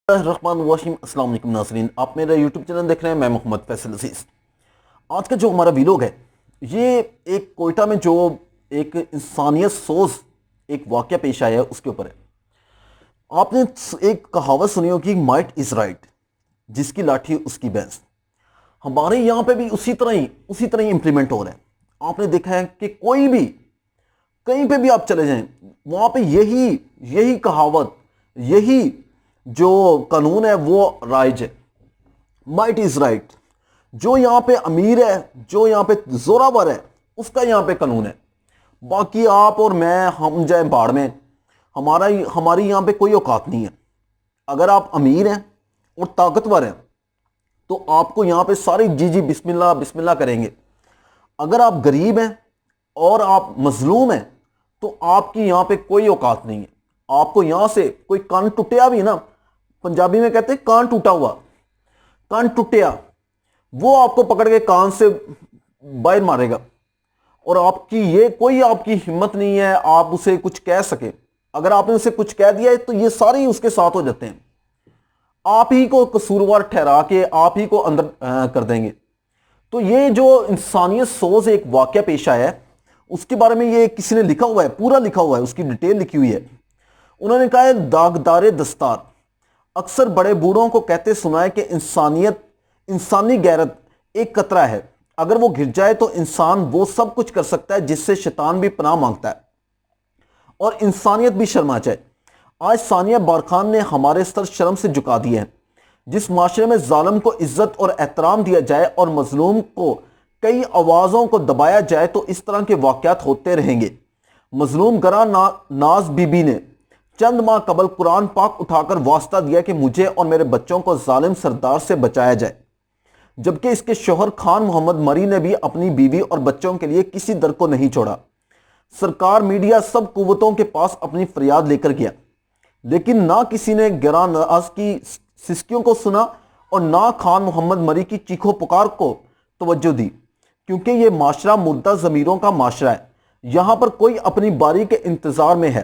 الرحمن الرحیم۔ السلام علیکم ناظرین، آپ میرا یوٹیوب چینل دیکھ رہے ہیں۔ میں محمد فیصل عزیز۔ آج کا جو ہمارا ویلوگ ہے یہ ایک کوئٹہ میں جو ایک انسانیت سوز ایک واقعہ پیش آیا ہے اس کے اوپر ہے۔ آپ نے ایک کہاوت سنی ہوگی، مائٹ از رائٹ، جس کی لاٹھی اس کی بھینس۔ ہمارے یہاں پہ بھی اسی طرح ہی امپلیمنٹ ہو رہا ہے۔ آپ نے دیکھا ہے کہ کوئی بھی کہیں پہ بھی آپ چلے جائیں وہاں پہ یہی کہاوت، یہی جو قانون ہے وہ رائج ہے، مائٹ از رائٹ۔ جو یہاں پہ امیر ہے، جو یہاں پہ زوراور ہے، اس کا یہاں پہ قانون ہے۔ باقی آپ اور میں، ہم جائیں باڑ میں، ہماری یہاں پہ کوئی اوقات نہیں ہے۔ اگر آپ امیر ہیں اور طاقتور ہیں تو آپ کو یہاں پہ سارے جی بسم اللہ بسم اللہ کریں گے۔ اگر آپ غریب ہیں اور آپ مظلوم ہیں تو آپ کی یہاں پہ کوئی اوقات نہیں ہے۔ آپ کو یہاں سے کوئی کان ٹوٹیا بھی نا، پنجابی میں کہتے ہیں کان ٹوٹا ہوا، کان ٹوٹیا، وہ آپ کو پکڑ کے کان سے باہر مارے گا، اور آپ کی ہمت نہیں ہے آپ اسے کچھ کہہ سکے۔ اگر آپ نے اسے کچھ کہہ دیا ہے تو یہ سارے ہی اس کے ساتھ ہو جاتے ہیں، آپ ہی کو قصوروار ٹھہرا کے آپ ہی کو اندر کر دیں گے۔ تو یہ جو انسانیت سوز ایک واقعہ پیش آیا ہے اس کے بارے میں یہ کسی نے لکھا ہوا ہے، پورا لکھا ہوا ہے، اس کی ڈیٹیل لکھی ہوئی ہے۔ انہوں نے کہا ہے، داغدار دستار اکثر بڑے بوڑھوں کو کہتے سنا ہے کہ انسانی غیرت ایک قطرہ ہے، اگر وہ گر جائے تو انسان وہ سب کچھ کر سکتا ہے جس سے شیطان بھی پناہ مانگتا ہے اور انسانیت بھی شرما جائے۔ آج ثانیہ بارخان نے ہمارے سر شرم سے جھکا دیے ہیں۔ جس معاشرے میں ظالم کو عزت اور احترام دیا جائے اور مظلوم کو کئی آوازوں کو دبایا جائے تو اس طرح کے واقعات ہوتے رہیں گے۔ مظلوم گراں ناز بی بی نے چند ماہ قبل قرآن پاک اٹھا کر واسطہ دیا کہ مجھے اور میرے بچوں کو ظالم سردار سے بچایا جائے، جبکہ اس کے شوہر خان محمد مری نے بھی اپنی بیوی اور بچوں کے لیے کسی در کو نہیں چھوڑا۔ سرکار، میڈیا، سب قوتوں کے پاس اپنی فریاد لے کر گیا، لیکن نہ کسی نے گراں ناز کی سسکیوں کو سنا اور نہ خان محمد مری کی چیخو پکار کو توجہ دی، کیونکہ یہ معاشرہ مردہ ضمیروں کا معاشرہ ہے۔ یہاں پر کوئی اپنی باری کے انتظار میں ہے۔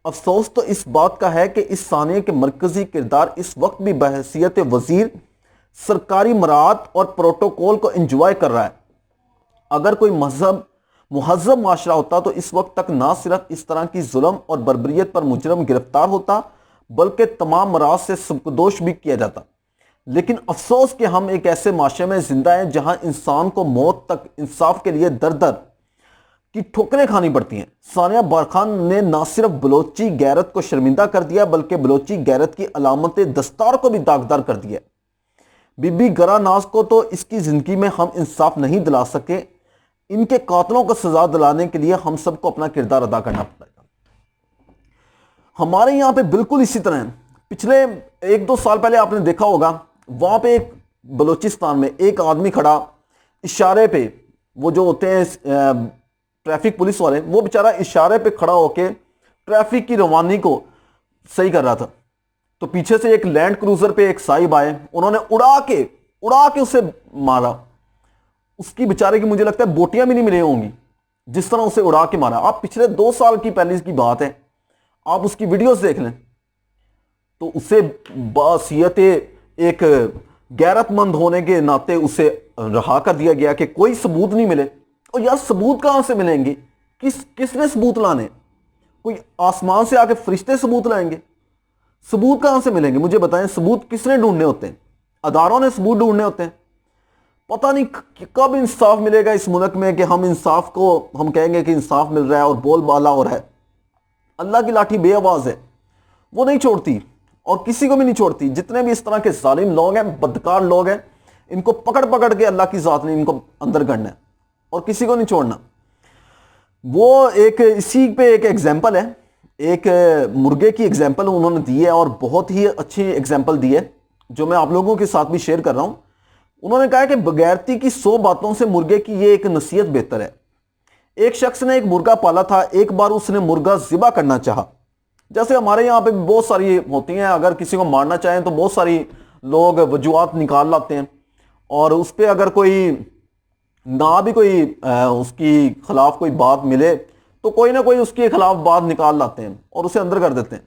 افسوس تو اس بات کا ہے کہ اس ثانیے کے مرکزی کردار اس وقت بھی بحیثیت وزیر سرکاری مراعات اور پروٹوکول کو انجوائے کر رہا ہے۔ اگر کوئی مہذب معاشرہ ہوتا تو اس وقت تک نہ صرف اس طرح کی ظلم اور بربریت پر مجرم گرفتار ہوتا بلکہ تمام مراز سے سبکدوش بھی کیا جاتا۔ لیکن افسوس کہ ہم ایک ایسے معاشرے میں زندہ ہیں جہاں انسان کو موت تک انصاف کے لیے در در کی ٹھوکریں کھانی پڑتی ہیں۔ ثانیہ بارخان نے نہ صرف بلوچی غیرت کو شرمندہ کر دیا بلکہ بلوچی غیرت کی علامت دستار کو بھی داغدار کر دیا۔ بی بی گراں ناز کو تو اس کی زندگی میں ہم انصاف نہیں دلا سکے، ان کے قاتلوں کو سزا دلانے کے لیے ہم سب کو اپنا کردار ادا کرنا پڑے گا۔ ہمارے یہاں پہ بالکل اسی طرح پچھلے 1-2 سال پہلے آپ نے دیکھا ہوگا، وہاں پہ ایک بلوچستان میں ایک آدمی کھڑا اشارے پہ، وہ جو ہوتے ہیں ٹریفک پولیس والے، وہ بیچارہ اشارے پہ کھڑا ہو کے ٹریفک کی روانی کو صحیح کر رہا تھا، تو پیچھے سے ایک لینڈ کروزر پہ ایک صاحب آئے، انہوں نے اڑا کے اسے مارا۔ اس کی بیچارے کی مجھے لگتا ہے بوٹیاں بھی نہیں ملے ہوں گی جس طرح اسے اڑا کے مارا۔ آپ پچھلے 2 سال کی پہلے کی بات ہے، آپ اس کی ویڈیوز دیکھ لیں تو اسے بحیثیت ایک غیرت مند ہونے کے ناطے اسے رہا کر دیا گیا کہ کوئی ثبوت نہیں ملے۔ اور یار ثبوت کہاں سے ملیں گے؟ کس نے ثبوت لانے؟ کوئی آسمان سے آ کے فرشتے ثبوت لائیں گے؟ ثبوت کہاں سے ملیں گے؟ مجھے بتائیں، ثبوت کس نے ڈھونڈنے ہوتے ہیں؟ اداروں نے ثبوت ڈھونڈنے ہوتے ہیں۔ پتہ نہیں کب انصاف ملے گا اس ملک میں کہ ہم انصاف کو ہم کہیں گے کہ انصاف مل رہا ہے اور بول بالا ہو رہا ہے۔ اللہ کی لاٹھی بے آواز ہے، وہ نہیں چھوڑتی اور کسی کو بھی نہیں چھوڑتی۔ جتنے بھی اس طرح کے ظالم لوگ ہیں، بدکار لوگ ہیں، ان کو پکڑ کے اللہ کی ذات نے ان کو اندر کرنا ہے اور کسی کو نہیں چھوڑنا۔ وہ اسی پہ ایک ایگزامپل ہے، ایک مرغے کی ایگزامپل انہوں نے دی ہے اور بہت ہی اچھی ایگزامپل دی ہے جو میں آپ لوگوں کے ساتھ بھی شیئر کر رہا ہوں۔ انہوں نے کہا کہ بغیرتی کی 100 باتوں سے مرغے کی یہ ایک نصیحت بہتر ہے۔ ایک شخص نے ایک مرغا پالا تھا، ایک بار اس نے مرغا ذبح کرنا چاہا۔ جیسے ہمارے یہاں پہ بہت ساری ہوتی ہیں، اگر کسی کو مارنا چاہیں تو بہت ساری لوگ وجوہات نکال لاتے ہیں، اور اس پہ اگر کوئی نہ بھی کوئی اس کی خلاف کوئی بات ملے تو کوئی نہ کوئی اس کے خلاف بات نکال لاتے ہیں اور اسے اندر کر دیتے ہیں۔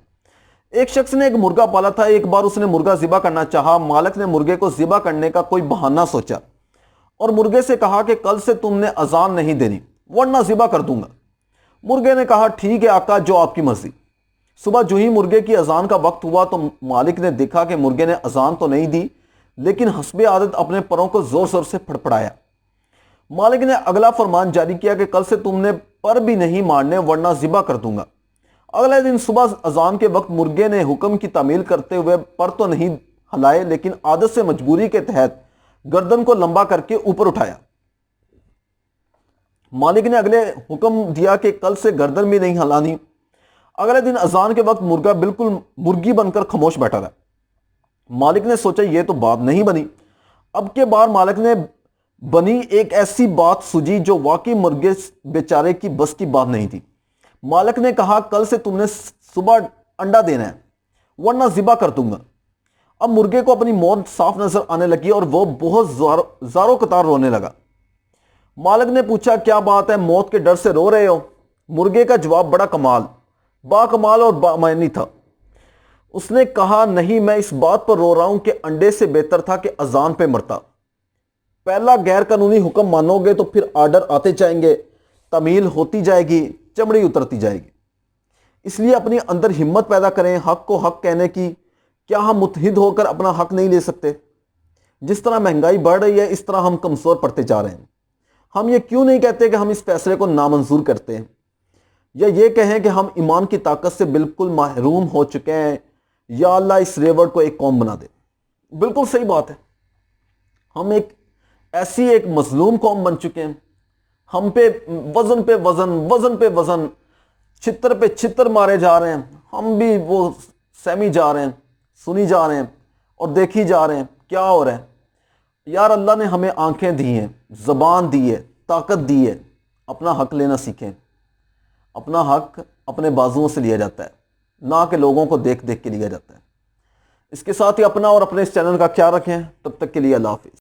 ایک شخص نے ایک مرغا پالا تھا، ایک بار اس نے مرغا ذبح کرنا چاہا۔ مالک نے مرغے کو ذبح کرنے کا کوئی بہانہ سوچا اور مرغے سے کہا کہ کل سے تم نے اذان نہیں دینی ورنہ ذبح کر دوں گا۔ مرغے نے کہا ٹھیک ہے آقا، جو آپ کی مرضی۔ صبح جو ہی مرغے کی اذان کا وقت ہوا تو مالک نے دیکھا کہ مرغے نے اذان تو نہیں دی، لیکن حسب عادت اپنے پروں کو زور زور سے پھڑپڑایا۔ مالک نے اگلا فرمان جاری کیا کہ کل سے تم نے پر بھی نہیں مارنے ورنہ ذبح کر دوں گا۔ اگلے دن صبح اذان کے وقت مرغے نے حکم کی تعمیل کرتے ہوئے پر تو نہیں ہلائے، لیکن عادت سے مجبوری کے تحت گردن کو لمبا کر کے اوپر اٹھایا۔ مالک نے اگلے حکم دیا کہ کل سے گردن بھی نہیں ہلانی۔ اگلے دن اذان کے وقت مرغا بالکل مرغی بن کر خاموش بیٹھا رہا۔ مالک نے سوچا یہ تو بات نہیں بنی۔ اب کے بار مالک نے بنی ایک ایسی بات سوجی جو واقعی مرغے بیچارے کی بس کی بات نہیں تھی۔ مالک نے کہا کل سے تم نے صبح انڈا دینا ہے ورنہ ذبح کر دوں گا۔ اب مرغے کو اپنی موت صاف نظر آنے لگی اور وہ بہت زاروں قطار رونے لگا۔ مالک نے پوچھا کیا بات ہے، موت کے ڈر سے رو رہے ہو؟ مرغے کا جواب بڑا با کمال اور بامعنی تھا۔ اس نے کہا نہیں، میں اس بات پر رو رہا ہوں کہ انڈے سے بہتر تھا کہ اذان پہ مرتا۔ پہلا غیر قانونی حکم مانو گے تو پھر آرڈر آتے جائیں گے، تعمیل ہوتی جائے گی، چمڑی اترتی جائے گی۔ اس لیے اپنی اندر ہمت پیدا کریں حق کو حق کہنے کی۔ کیا ہم متحد ہو کر اپنا حق نہیں لے سکتے؟ جس طرح مہنگائی بڑھ رہی ہے اس طرح ہم کمزور پڑتے جا رہے ہیں۔ ہم یہ کیوں نہیں کہتے کہ ہم اس فیصلے کو نامنظور کرتے ہیں، یا یہ کہیں کہ ہم ایمان کی طاقت سے بالکل محروم ہو چکے ہیں، یا اللہ اس ریوڑ کو ایک قوم بنا دے۔ بالکل صحیح بات ہے، ہم ایک مظلوم قوم بن چکے ہیں۔ ہم پہ وزن پہ وزن، چھتر پہ چھتر مارے جا رہے ہیں۔ ہم بھی وہ سہمی جا رہے ہیں، سنی جا رہے ہیں اور دیکھی جا رہے ہیں کیا ہو رہا ہے۔ یار اللہ نے ہمیں آنکھیں دی ہیں، زبان دی ہے، طاقت دی ہے، اپنا حق لینا سیکھیں۔ اپنا حق اپنے بازوؤں سے لیا جاتا ہے، نہ کہ لوگوں کو دیکھ دیکھ کے لیا جاتا ہے۔ اس کے ساتھ ہی اپنا اور اپنے اس چینل کا خیال رکھیں۔ تب تک کے لیے اللہ حافظ۔